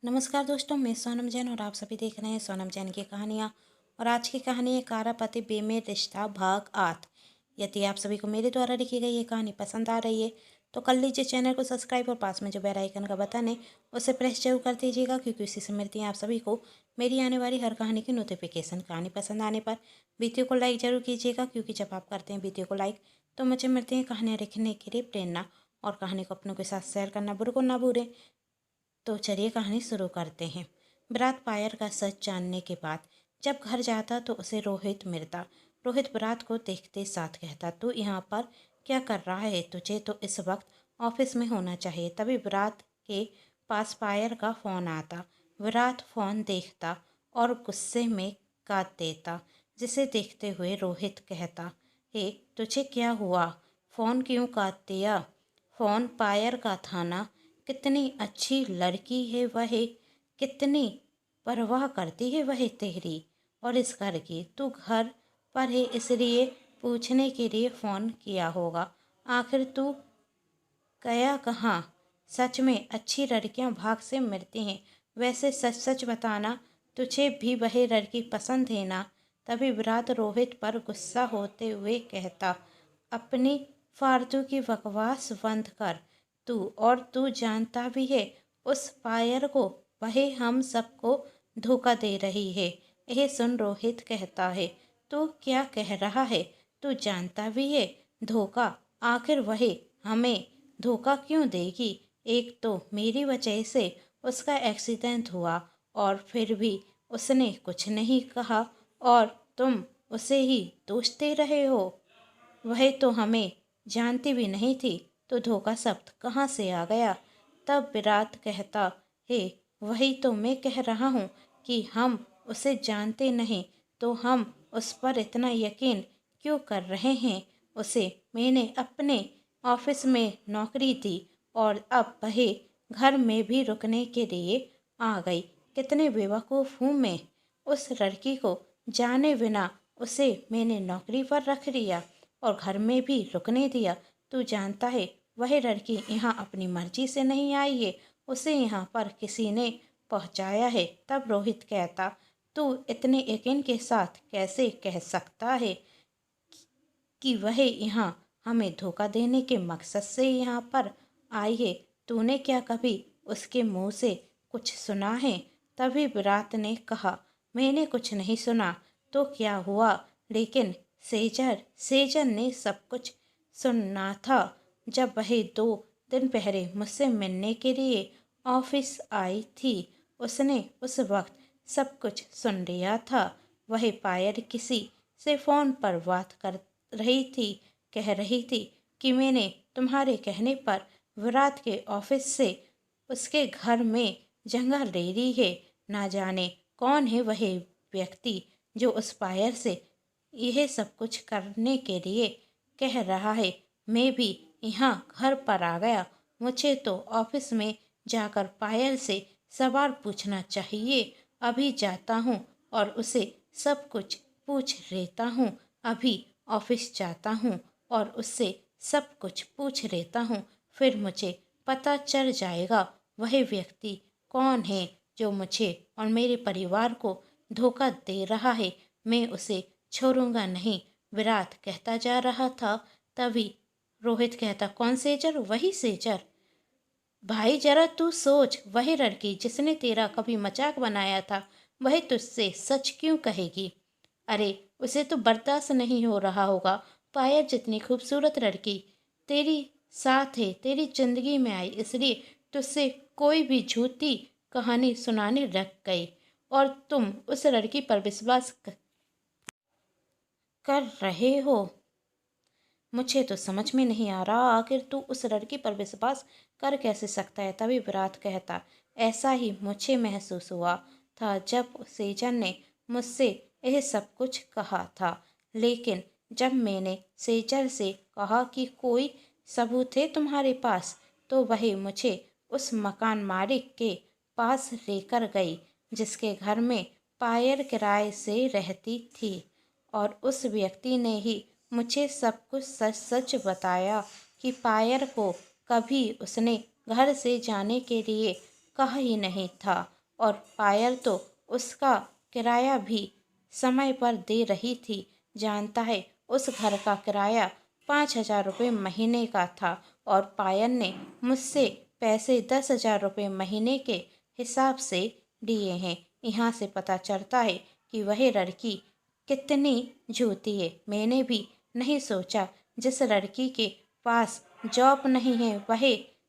नमस्कार दोस्तों, मैं सोनम जैन और आप सभी देख रहे हैं सोनम जैन की कहानियाँ। और आज की कहानी है कारापति बेमेल रिश्ता भाग 8। यदि आप सभी को मेरे द्वारा लिखी गई ये कहानी पसंद आ रही है तो कर लीजिए चैनल को सब्सक्राइब और पास में जो बेल आइकन का बटन है उसे प्रेस जरूर कर दीजिएगा, क्योंकि उसी से मिलती है आप सभी को मेरी आने वाली हर कहानी की नोटिफिकेशन। कहानी पसंद आने पर वीडियो को लाइक जरूर कीजिएगा, क्योंकि जब आप करते हैं वीडियो को लाइक तो मुझे मिलती है कहानियाँ लिखने के लिए प्रेरणा। और कहानी को अपनों के साथ शेयर करना बिल्कुल ना भूलें। तो चलिए कहानी शुरू करते हैं। विराट पायर का सच जानने के बाद जब घर जाता तो उसे रोहित मिलता। रोहित विराट को देखते साथ कहता, तू यहाँ पर क्या कर रहा है? तुझे तो इस वक्त ऑफिस में होना चाहिए। तभी विराट के पास पायर का फ़ोन आता। विराट फ़ोन देखता और गुस्से में काट देता, जिसे देखते हुए रोहित कहता, हे तुझे क्या हुआ? फ़ोन क्यों काट दिया? फ़ोन पायर का था ना। कितनी अच्छी लड़की है वह, कितनी परवाह करती है वह तेरी और इस घर की। तू घर पर है इसलिए पूछने के लिए फ़ोन किया होगा। आखिर तू गया कहाँ? सच में अच्छी लड़कियां भाग से मिलती हैं। वैसे सच सच बताना, तुझे भी वह लड़की पसंद है ना? तभी विराट रोहित पर गुस्सा होते हुए कहता, अपनी फालतू की बकवास बंद कर। तू जानता भी है उस पायर को वह हम सबको धोखा दे रही है। यह सुन रोहित कहता है, तू क्या कह रहा है? तू जानता भी है धोखा? आखिर वह हमें धोखा क्यों देगी? एक तो मेरी वजह से उसका एक्सीडेंट हुआ और फिर भी उसने कुछ नहीं कहा और तुम उसे ही दोष दे रहे हो। वह तो हमें जानती भी नहीं थी, तो धोखा शब्द कहाँ से आ गया? तब विराट कहता है, वही तो मैं कह रहा हूँ कि हम उसे जानते नहीं तो हम उस पर इतना यकीन क्यों कर रहे हैं? उसे मैंने अपने ऑफिस में नौकरी दी और अब वह घर में भी रुकने के लिए आ गई। कितने बेवकूफ़ हूँ मैं। उस लड़की को जाने बिना उसे मैंने नौकरी पर रख लिया और घर में भी रुकने दिया। तू जानता है वह लड़की यहाँ अपनी मर्जी से नहीं आई है, उसे यहाँ पर किसी ने पहुँचाया है। तब रोहित कहता, तू इतने यकीन के साथ कैसे कह सकता है कि वह यहाँ हमें धोखा देने के मकसद से यहाँ पर आई है? तूने क्या कभी उसके मुंह से कुछ सुना है? तभी विराट ने कहा, मैंने कुछ नहीं सुना तो क्या हुआ, लेकिन सेजर सेजर ने सब कुछ सुना था। जब वह 2 दिन पहले मुझसे मिलने के लिए ऑफिस आई थी, उसने उस वक्त सब कुछ सुन लिया था। वह पायल किसी से फ़ोन पर बात कर रही थी, कह रही थी कि मैंने तुम्हारे कहने पर विराट के ऑफिस से उसके घर में जगह ले ली है। ना जाने कौन है वह व्यक्ति जो उस पायल से यह सब कुछ करने के लिए कह रहा है। मैं भी यहाँ घर पर आ गया। मुझे तो ऑफिस में जाकर पायल से सवाल पूछना चाहिए। अभी जाता हूँ और उसे सब कुछ पूछ लेता हूँ। अभी ऑफिस जाता हूँ और उससे सब कुछ पूछ लेता हूँ। फिर मुझे पता चल जाएगा वह व्यक्ति कौन है जो मुझे और मेरे परिवार को धोखा दे रहा है। मैं उसे छोड़ूंगा नहीं। विराट कहता जा रहा था। तभी रोहित कहता, कौन सेजर? वही सेजर। भाई जरा तू सोच, वही लड़की जिसने तेरा कभी मजाक बनाया था वह तुझसे सच क्यों कहेगी? अरे उसे तो बर्दाश्त नहीं हो रहा होगा। पायल जितनी खूबसूरत लड़की तेरी साथ है, तेरी जिंदगी में आई, इसलिए तुझसे कोई भी झूठी कहानी सुनाने लग गई और तुम उस लड़की पर विश्वास कर रहे हो। मुझे तो समझ में नहीं आ रहा, आखिर तू उस लड़की पर विश्वास कर कैसे सकता है? तभी विराट कहता, ऐसा ही मुझे महसूस हुआ था जब सेजन ने मुझसे यह सब कुछ कहा था। लेकिन जब मैंने सेजर से कहा कि कोई सबूत है तुम्हारे पास, तो वह मुझे उस मकान मालिक के पास लेकर गई जिसके घर में पायल किराए से रहती थी। और उस व्यक्ति ने ही मुझे सब कुछ सच सच बताया कि पायल को कभी उसने घर से जाने के लिए कहा ही नहीं था और पायल तो उसका किराया भी समय पर दे रही थी। जानता है, उस घर का किराया 5,000 रुपये महीने का था और पायल ने मुझसे पैसे 10,000 रुपये महीने के हिसाब से दिए हैं। यहाँ से पता चलता है कि वह लड़की कितनी झूठी है। मैंने भी नहीं सोचा जिस लड़की के पास जॉब नहीं है वह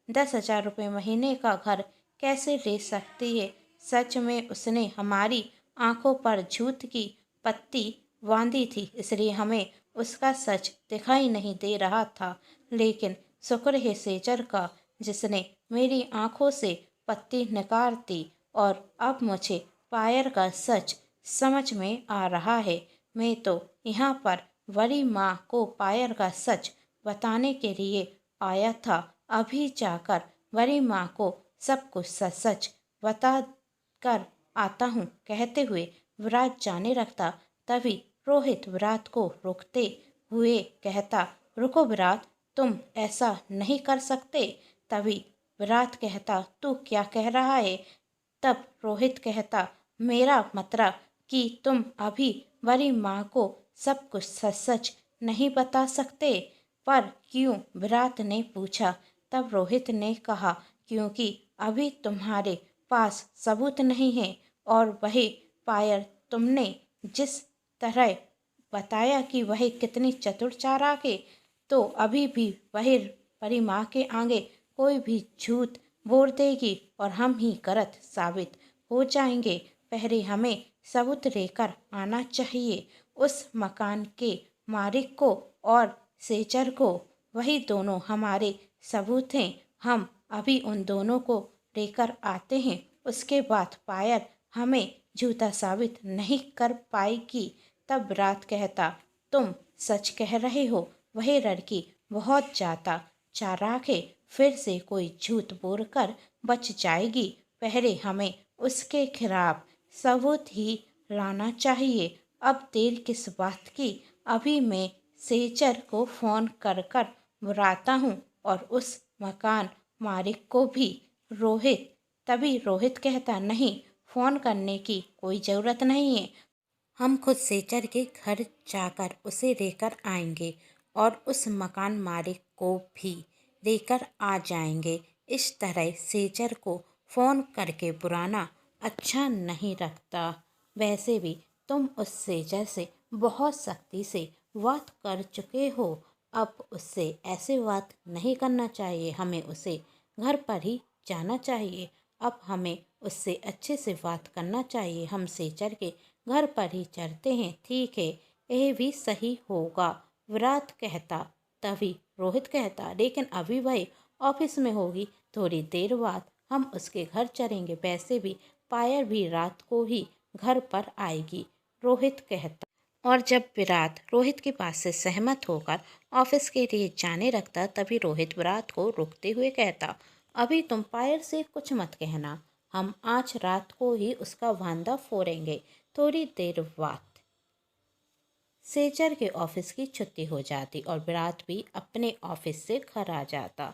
10,000 रुपये महीने का घर कैसे ले सकती है। सच में उसने हमारी आंखों पर झूठ की पट्टी बांधी थी, इसलिए हमें उसका सच दिखाई नहीं दे रहा था। लेकिन शुक्र है सेजर का, जिसने मेरी आंखों से पट्टी निकाल दी और अब मुझे पायल का सच समझ में आ रहा है। मैं तो यहाँ पर बड़ी माँ को पायल का सच बताने के लिए आया था। अभी जाकर बड़ी माँ को सब कुछ सच सच बता कर आता हूँ, कहते हुए विराट जाने लगता। तभी रोहित विराट को रोकते हुए कहता, रुको विराट, तुम ऐसा नहीं कर सकते। तभी विराट कहता, तू क्या कह रहा है। तब रोहित कहता, मेरा मतलब कि तुम अभी बड़ी माँ को सब कुछ सच सच नहीं बता सकते। पर क्यों, विराट ने पूछा। तब रोहित ने कहा, क्योंकि अभी तुम्हारे पास सबूत नहीं है और वही पायल तुमने जिस तरह बताया कि वह कितनी चतुर चालाक है, तो अभी भी वह बड़ी माँ के आगे कोई भी झूठ बोल देगी और हम ही गलत साबित हो जाएंगे। पहले हमें सबूत लेकर आना चाहिए, उस मकान के मालिक को और सेजर को। वही दोनों हमारे सबूत हैं। हम अभी उन दोनों को लेकर आते हैं, उसके बाद पायल हमें झूठा साबित नहीं कर पाएगी। तब रात कहता, तुम सच कह रहे हो, वह लड़की बहुत ज़्यादा चालाक है, फिर से कोई झूठ बोलकर बच जाएगी। पहले हमें उसके खिलाफ सबूत ही लाना चाहिए। अब देर किस बात की, अभी मैं सेजर को फ़ोन कर कर बुलाता हूँ और उस मकान मालिक को भी। रोहित तभी रोहित कहता, नहीं, फ़ोन करने की कोई ज़रूरत नहीं है, हम खुद सेजर के घर जाकर उसे लेकर आएंगे और उस मकान मालिक को भी लेकर आ जाएंगे। इस तरह सेजर को फ़ोन करके बुलाना अच्छा नहीं लगता। वैसे भी तुम उस सेजर से बहुत सख्ती से बात कर चुके हो, अब उससे ऐसे बात नहीं करना चाहिए। हमें उसे घर पर ही जाना चाहिए। अब हमें उससे अच्छे से बात करना चाहिए। हम सेजर के घर पर ही चलते हैं। ठीक है, यह भी सही होगा, विराट कहता। तभी रोहित कहता, लेकिन अभी वह ऑफिस में होगी, थोड़ी देर बाद हम उसके घर चलेंगे। वैसे भी पायल भी रात को ही घर पर आएगी, रोहित कहता। और जब विराट रोहित की बात से सहमत होकर ऑफिस के लिए जाने लगता, तभी रोहित विराट को रोकते हुए कहता, अभी तुम पायल से कुछ मत कहना, हम आज रात को ही उसका वांदा फोड़ेंगे। थोड़ी देर बाद सेजर के ऑफिस की छुट्टी हो जाती और विराट भी अपने ऑफिस से घर आ जाता।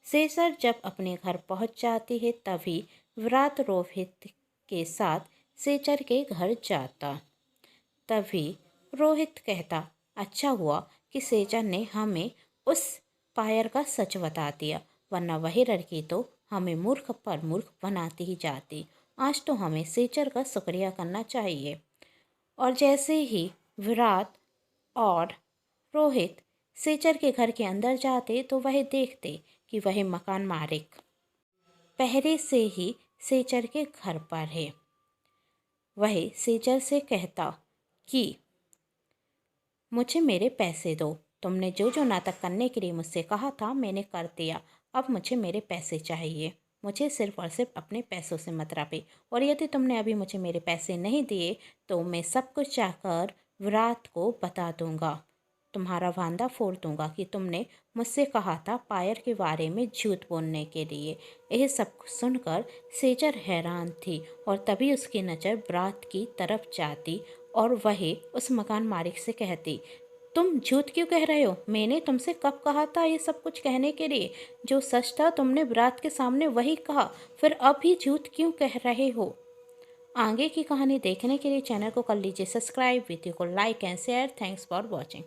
सेजर जब अपने घर पहुंच जाती है, तभी विराट रोहित के साथ सेजर के घर जाता। तभी रोहित कहता, अच्छा हुआ कि सेजर ने हमें उस पायल का सच बता दिया, वरना वही लड़की तो हमें मूर्ख पर मूर्ख बनाती ही जाती। आज तो हमें सेजर का शुक्रिया करना चाहिए। और जैसे ही विराट और रोहित सेजर के घर के अंदर जाते तो वह देखते कि वह मकान मालिक पहले से ही सेजर के घर पर है। वह सेजर से कहता कि मुझे मेरे पैसे दो, तुमने जो जो नाटक करने के लिए मुझसे कहा था मैंने कर दिया, अब मुझे मेरे पैसे चाहिए। मुझे सिर्फ और सिर्फ अपने पैसों से मत रखे, और यदि तुमने अभी मुझे मेरे पैसे नहीं दिए तो मैं सब कुछ चाहकर विराट को बता दूंगा, तुम्हारा वांदा फोड़ दूंगा कि तुमने मुझसे कहा था पायल के बारे में झूठ बोलने के लिए। यह सब सुनकर सेजर हैरान थी और तभी उसकी नज़र विराट की तरफ जाती और वह उस मकान मालिक से कहती, तुम झूठ क्यों कह रहे हो? मैंने तुमसे कब कहा था ये सब कुछ कहने के लिए? जो सच था तुमने विराट के सामने वही कहा, फिर अब भी झूठ क्यों कह रहे हो? आगे की कहानी देखने के लिए चैनल को कर लीजिए सब्सक्राइब, वीडियो को like and share. Thanks for watching.